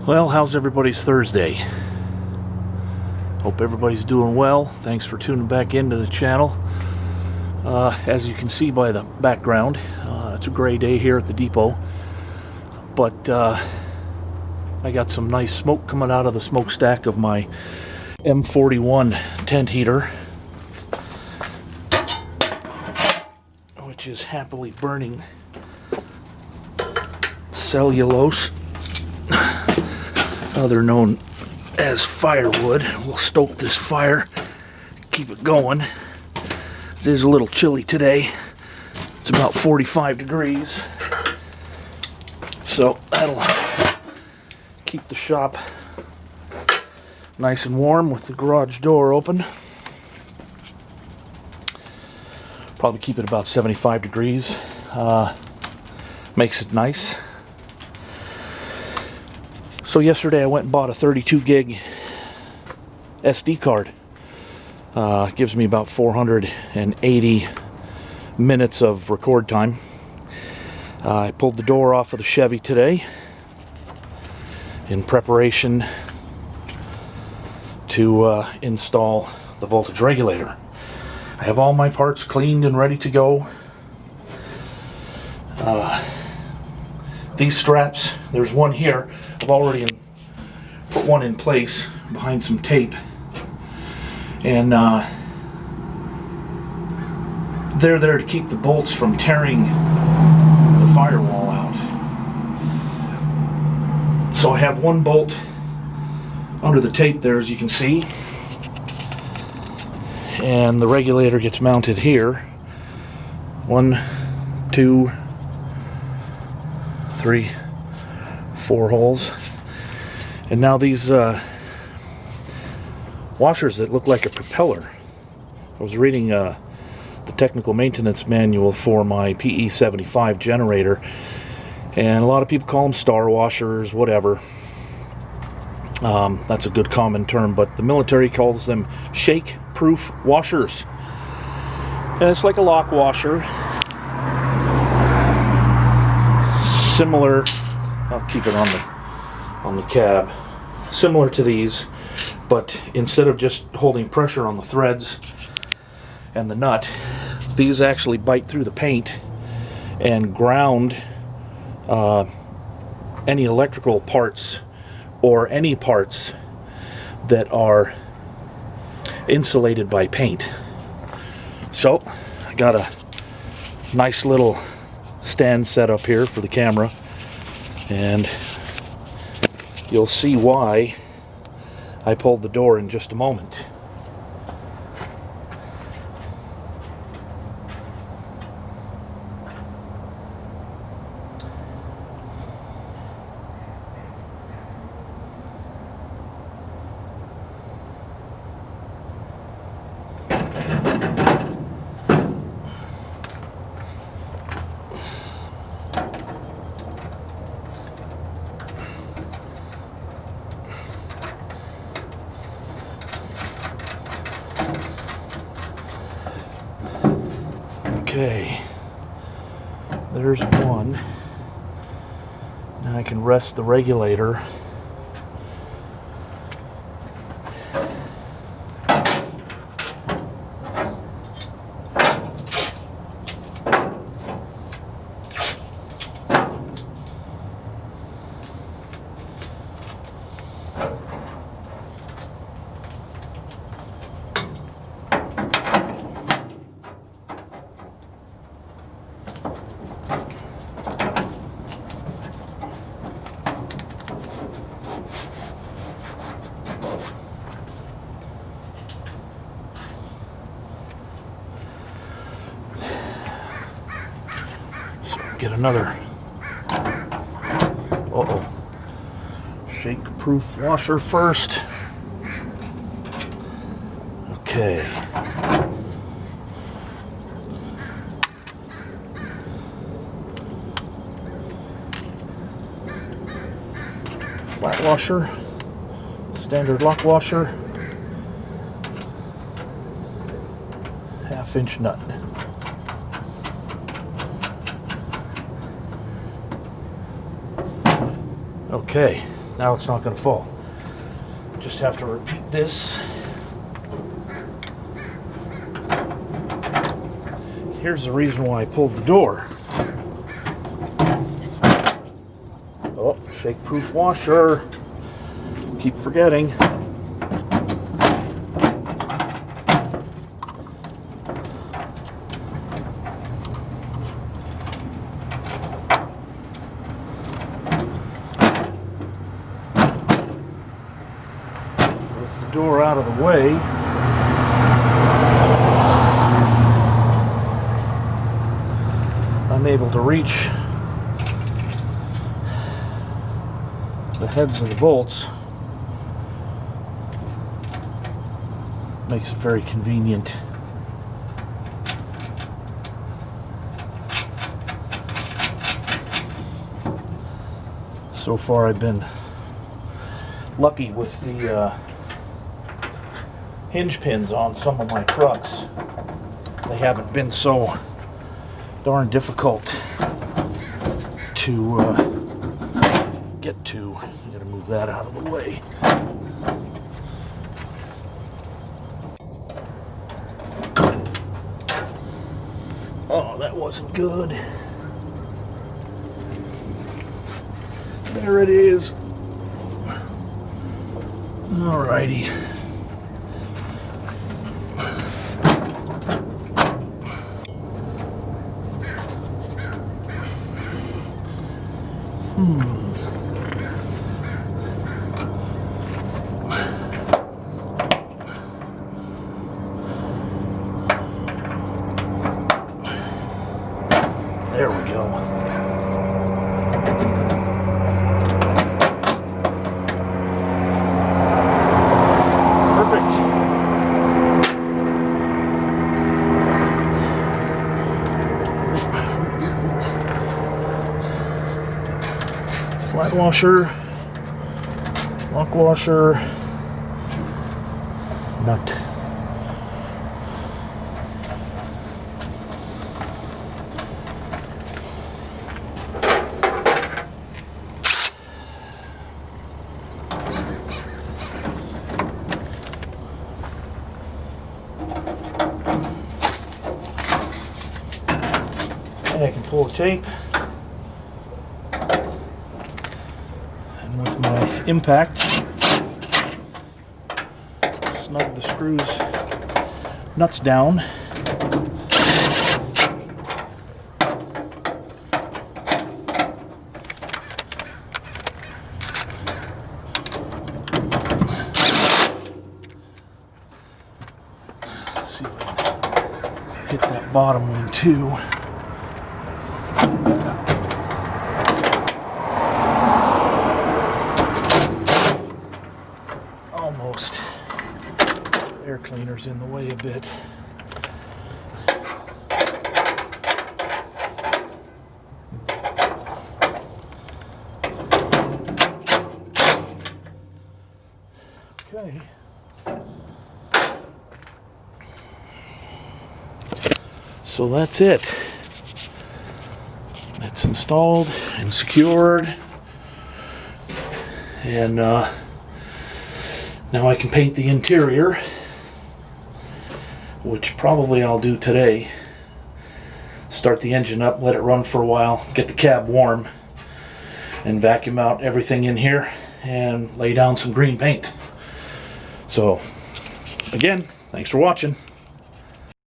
Well, how's everybody's Thursday? Hope everybody's doing well. Thanks for tuning back into the channel. As you can see by the background, it's a gray day here at the depot, but I got some nice smoke coming out of the smokestack of my M41 tent heater, which is happily burning cellulose, other known as firewood. We'll stoke this fire, keep it going. It is a little chilly today. It's about 45 degrees, so that'll keep the shop nice and warm with the garage door open. Probably keep it about 75 degrees. Makes it nice. So yesterday I went and bought a 32 gig SD card. Gives me about 480 minutes of record time. I pulled the door off of the Chevy today in preparation to install the voltage regulator. I have all my parts cleaned and ready to go. These straps, there's one here. I've already put one in place behind some tape, and they're there to keep the bolts from tearing the firewall out. So I have one bolt under the tape there, as you can see, and the regulator gets mounted here. 1, 2, 3, 4 holes. And now these washers that look like a propeller. I was reading the technical maintenance manual for my PE75 generator, and a lot of people call them star washers, whatever. That's a good common term, but the military calls them shake-proof washers. And it's like a lock washer. Similar, I'll keep it on the cab. Similar to these, but instead of just holding pressure on the threads and the nut, these actually bite through the paint and ground any electrical parts or any parts that are insulated by paint. So I got a nice little stand set up here for the camera, and you'll see why I pulled the door in just a moment. Okay, there's one. Now I can rest the regulator. Get another shake-proof washer first. Okay. Flat washer, standard lock washer, 1/2-inch nut. Okay, Now it's not going to fall. Just have to repeat this. Here's the reason why I pulled the door. Oh, shake-proof washer. Keep forgetting. With the door out of the way, I'm able to reach the heads of the bolts. Makes it very convenient. So far I've been lucky with the hinge pins on some of my trucks. They haven't been so darn difficult to get to. I'm gonna move that out of the way. Oh, that wasn't good. There it is. Alrighty. There we go. Perfect. Flat washer, lock washer, nut. I can pull a tape, and with my impact, snug the screws, nuts down. Let's see if I can hit that bottom one too. Almost. Air cleaner's in the way a bit. Okay. So that's it. It's installed and secured. And now I can paint the interior, which probably I'll do today. Start the engine up, let it run for a while, get the cab warm, and vacuum out everything in here and lay down some green paint. So, again, thanks for watching.